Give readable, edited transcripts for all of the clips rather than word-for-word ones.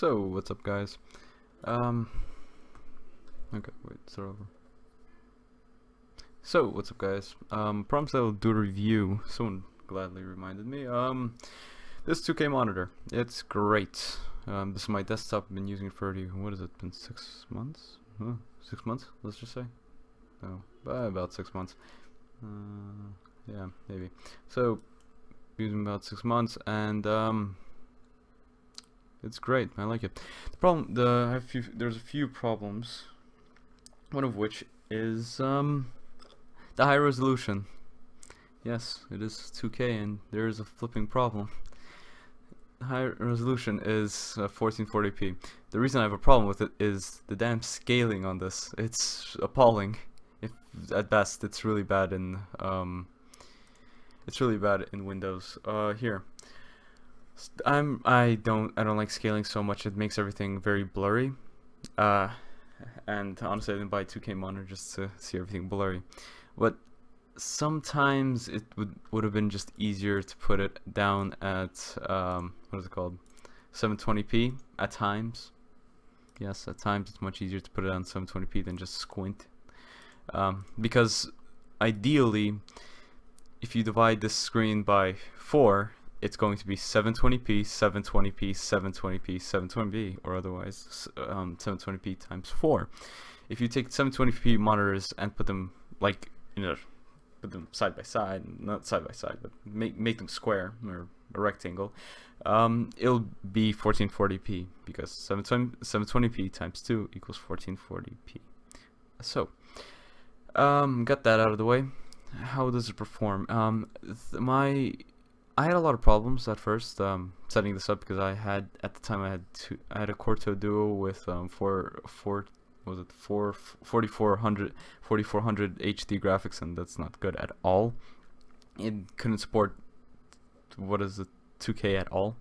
So, what's up, guys? Okay, wait, start over. So, what's up, guys? Promised I'll do a review. Someone gladly reminded me. This 2K monitor, it's great. This is my desktop. I've been using it for what has it been? 6 months? 6 months? Let's just say. No, about 6 months. Yeah, maybe. So, using about 6 months, and it's great. I like it. The problem, there's a few problems. One of which is the high resolution. Yes, it is 2K, and there is a flipping problem. High resolution is 1440p. The reason I have a problem with it is the damn scaling on this. It's appalling. If at best, it's really bad in Windows. Here. I don't like scaling so much. It makes everything very blurry. And honestly, I didn't buy a 2K monitor just to see everything blurry. But sometimes it would have been just easier to put it down at what is it called, 720p at times. Yes, at times it's much easier to put it on 720p than just squint. Because ideally, if you divide this screen by 4, it's going to be 720p, 720p, 720p, 720p, or otherwise 720p times 4. If you take 720p monitors and put them like put them side by side, not side by side, but make them square or a rectangle, it'll be 1440p because 720p times 2 equals 1440p. So, got that out of the way. How does it perform? I had a lot of problems at first setting this up because I had at the time I had a Corto Duo with 4400 HD graphics, and that's not good at all. It couldn't support 2K at all.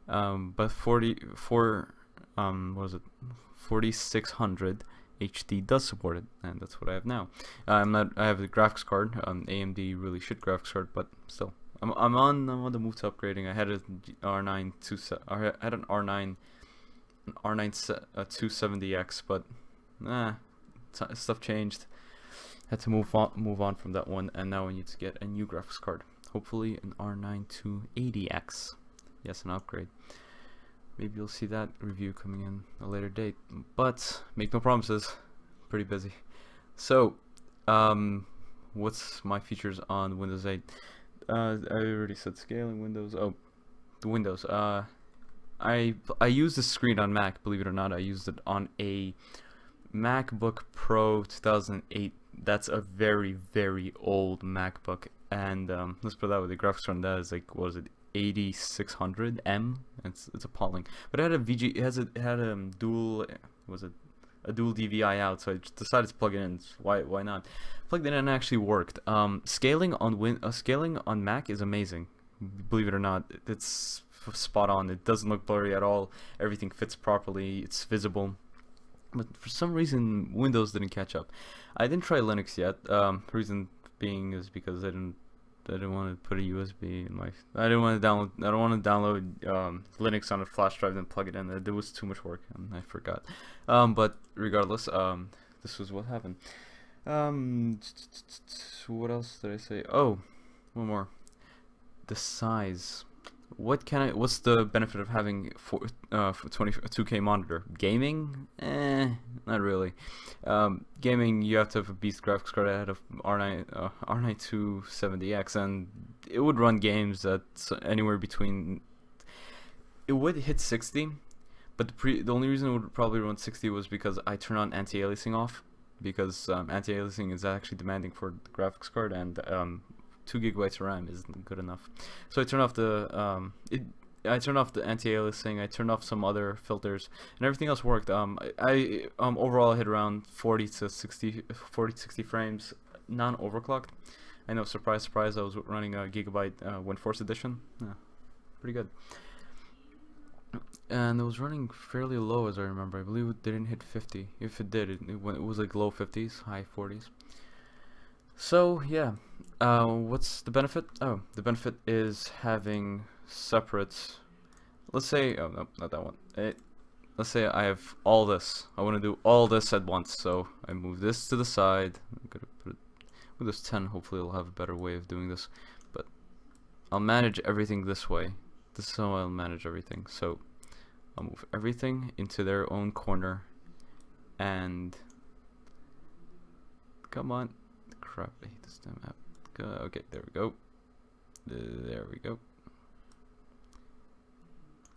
But 4600 HD does support it, and that's what I have now. I have a graphics card, AMD really shit graphics card, but still. I'm on the move to upgrading. I had an R9 270X, but stuff changed. Had to move on from that one, and now I need to get a new graphics card. Hopefully an R9 280X. Yes, an upgrade. Maybe you'll see that review coming in a later date, but make no promises. Pretty busy. So, what's my features on Windows 8? I already said scaling Windows. Oh, the Windows. I used the screen on Mac. Believe it or not, I used it on a MacBook Pro 2008. That's a very old MacBook, and let's put that with the graphics on that is like, what is it, 8600M? It's appalling. But it had a it had a dual, a dual DVI out, so I just decided to plug it in. Why not? Plugged it in and actually worked. Scaling on Mac is amazing. Believe it or not, it's spot on. It doesn't look blurry at all. Everything fits properly. It's visible. But for some reason, Windows didn't catch up. I didn't try Linux yet. Reason being is because I didn't want to put a USB in my. I don't want to download Linux on a flash drive and plug it in. It was too much work, and I forgot. But regardless, this was what happened. What else did I say? Oh, one more. The size. What's the benefit of having 2K monitor? Gaming? Not really. Gaming, you have to have a beast graphics card. I had a R9 270X, and it would run games at anywhere between. It would hit 60, but the only reason it would probably run 60 was because I turn on anti-aliasing off, because anti-aliasing is actually demanding for the graphics card, and 2 gigabytes of RAM isn't good enough. So I turned off the anti-aliasing. I turned off some other filters, and everything else worked. I overall hit around 40 to 60 frames, non-overclocked. I know, surprise, surprise. I was running a Gigabyte WindForce edition. Yeah, pretty good. And it was running fairly low, as I remember. I believe it didn't hit 50. If it did, it was like low 50s, high 40s. So yeah, what's the benefit? Oh, the benefit is having separate. Let's say, oh no, not that one. let's say I have all this. I want to do all this at once, so I move this to the side. I'm gonna put it with this 10. Hopefully, I'll have a better way of doing this. But I'll manage everything this way. This is how I'll manage everything. So I'll move everything into their own corner, and come on, crap! I hate this damn app. Okay, there we go. There we go.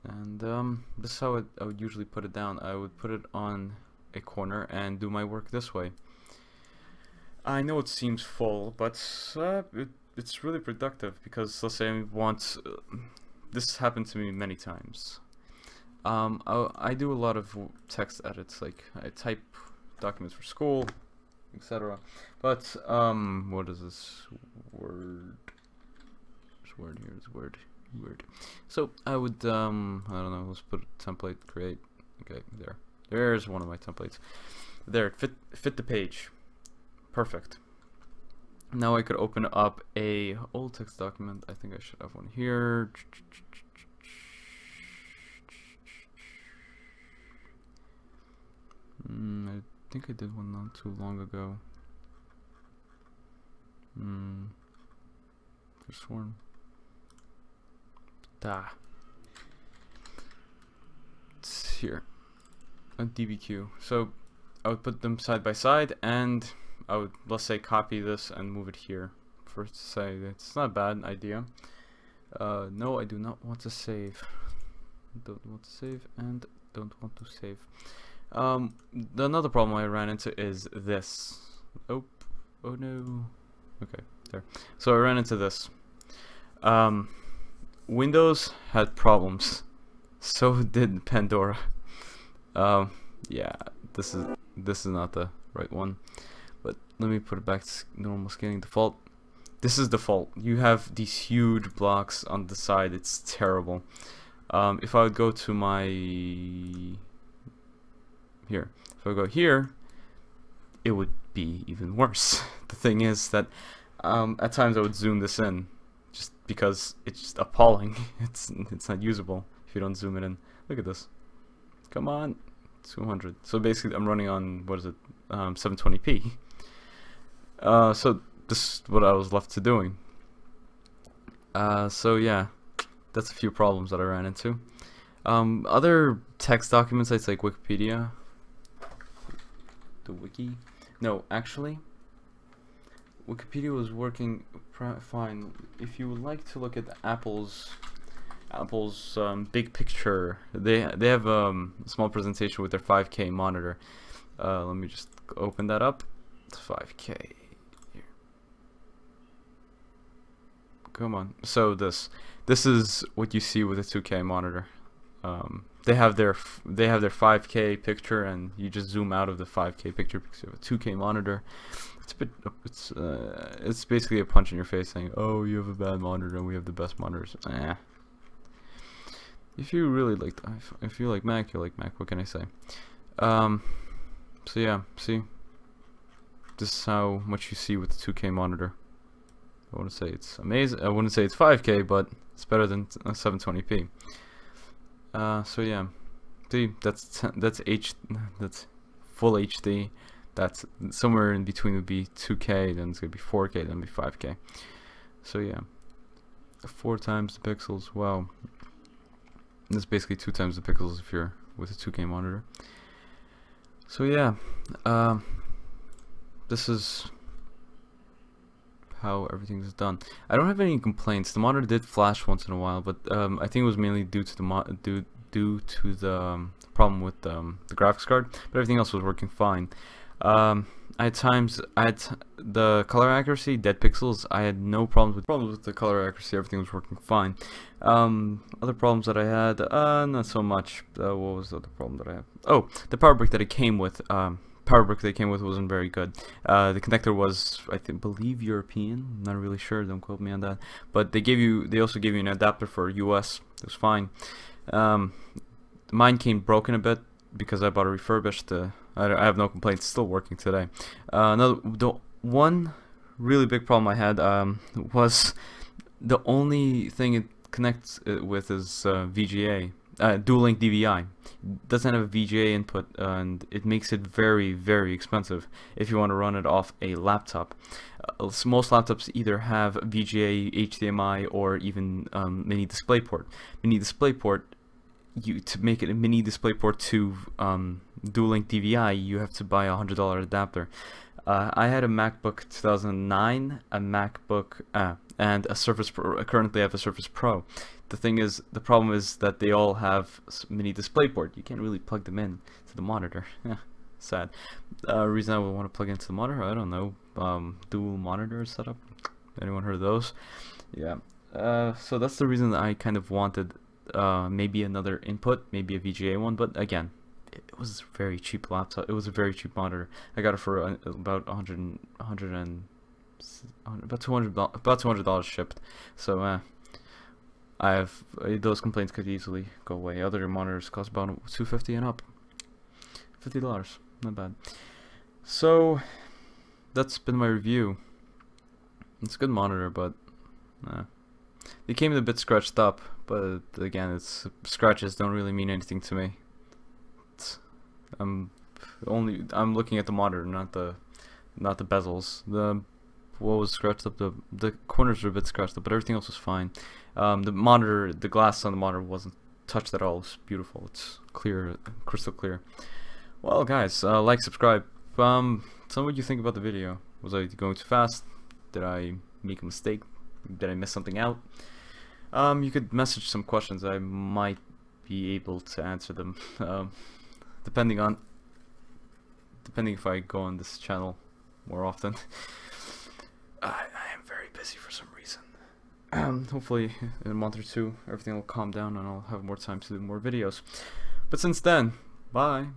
And this is how I would usually put it down. I would put it on a corner and do my work this way. I know it seems full, but it's really productive, because let's say I want this happened to me many times. I do a lot of text edits, like I type documents for school, etc. But what is this word? This word here is word. So I would I don't know, let's put a template, create. Okay, there's one of my templates. There, fit the page. Perfect. Now I could open up a old text document. I think I should have one here. I think I did one not too long ago. This one. It's here on DBQ. So I would put them side by side, and I would, let's say, copy this and move it here. First, say it's not a bad idea. No, I do not want to save. Don't want to save, and don't want to save. Another problem I ran into is this. Oh no. Okay, there. So I ran into this. Windows had problems. So did Pandora. Yeah, this is not the right one. But let me put it back to normal scaling default. This is default. You have these huge blocks on the side. It's terrible. If I would go to my here, if I go here, it would be even worse. The thing is that at times I would zoom this in, just because it's just appalling. It's not usable if you don't zoom it in. Look at this. Come on, 200. So basically, I'm running on, what is it, 720p. So this is what I was left to doing. So yeah, that's a few problems that I ran into. Other text document sites like Wikipedia, the wiki. No, actually, Wikipedia was working fine. If you would like to look at Apple's big picture, they have a small presentation with their 5K monitor. Let me just open that up. It's 5K. Here. Come on. So this is what you see with a 2K monitor. They have their 5K picture, and you just zoom out of the 5K picture because you have a 2K monitor. It's basically a punch in your face saying, "Oh, you have a bad monitor, and we have the best monitors." If you really like, if you like Mac, you like Mac. What can I say? So yeah, see, this is how much you see with the 2K monitor. I wouldn't say it's amazing. I wouldn't say it's 5K, but it's better than 720p. So yeah, see, that's full HD. That's somewhere in between would be 2K, then it's gonna be 4K, then be 5K. So yeah, 4 times the pixels. Wow, that's basically 2 times the pixels if you're with a 2K monitor. So yeah, this is how everything's done. I don't have any complaints. The monitor did flash once in a while, but I think it was mainly due to the problem with the graphics card. But everything else was working fine. I had the color accuracy, dead pixels. I had no problems with the color accuracy. Everything was working fine. Other problems that I had, not so much. What was the other problem that I had? Oh, the power brick that it came with. Power brick they came with wasn't very good. The connector was, I believe, European. I'm not really sure. Don't quote me on that. But they also gave you an adapter for US. It was fine. Mine came broken a bit because I bought a refurbished. I have no complaints. It's still working today. The one really big problem I had was the only thing it connects with is VGA. dual link DVI. Doesn't have a VGA input, and it makes it very, very expensive if you want to run it off a laptop. Most laptops either have VGA, HDMI, or even mini DisplayPort. Mini DisplayPort, to make it a mini DisplayPort to dual link DVI, you have to buy a $100 adapter. I had a MacBook 2009, a MacBook, and a Surface Pro. Currently, I have a Surface Pro. The problem is that they all have mini DisplayPort. You can't really plug them in to the monitor. Sad. Reason I would want to plug into the monitor, I don't know. Dual monitor setup. Anyone heard of those? Yeah. So that's the reason that I kind of wanted maybe another input, maybe a VGA one. But again, it was a very cheap laptop. It was a very cheap monitor. I got it for about about $200 shipped. So I have those complaints could easily go away. Other monitors cost about $250 and up. $50, not bad. So that's been my review. It's a good monitor, but they came a bit scratched up. But again, scratches don't really mean anything to me. I'm looking at the monitor, not the bezels. What was scratched up, the corners were a bit scratched up, but everything else was fine. The monitor, the glass on the monitor wasn't touched at all. It's beautiful. It's clear, crystal clear. Well, guys, like, subscribe. Tell me what you think about the video. Was I going too fast? Did I make a mistake? Did I miss something out? You could message some questions. I might be able to answer them. Depending if I go on this channel more often. I am very busy for some reason. Hopefully in a month or two everything will calm down and I'll have more time to do more videos. But since then, bye.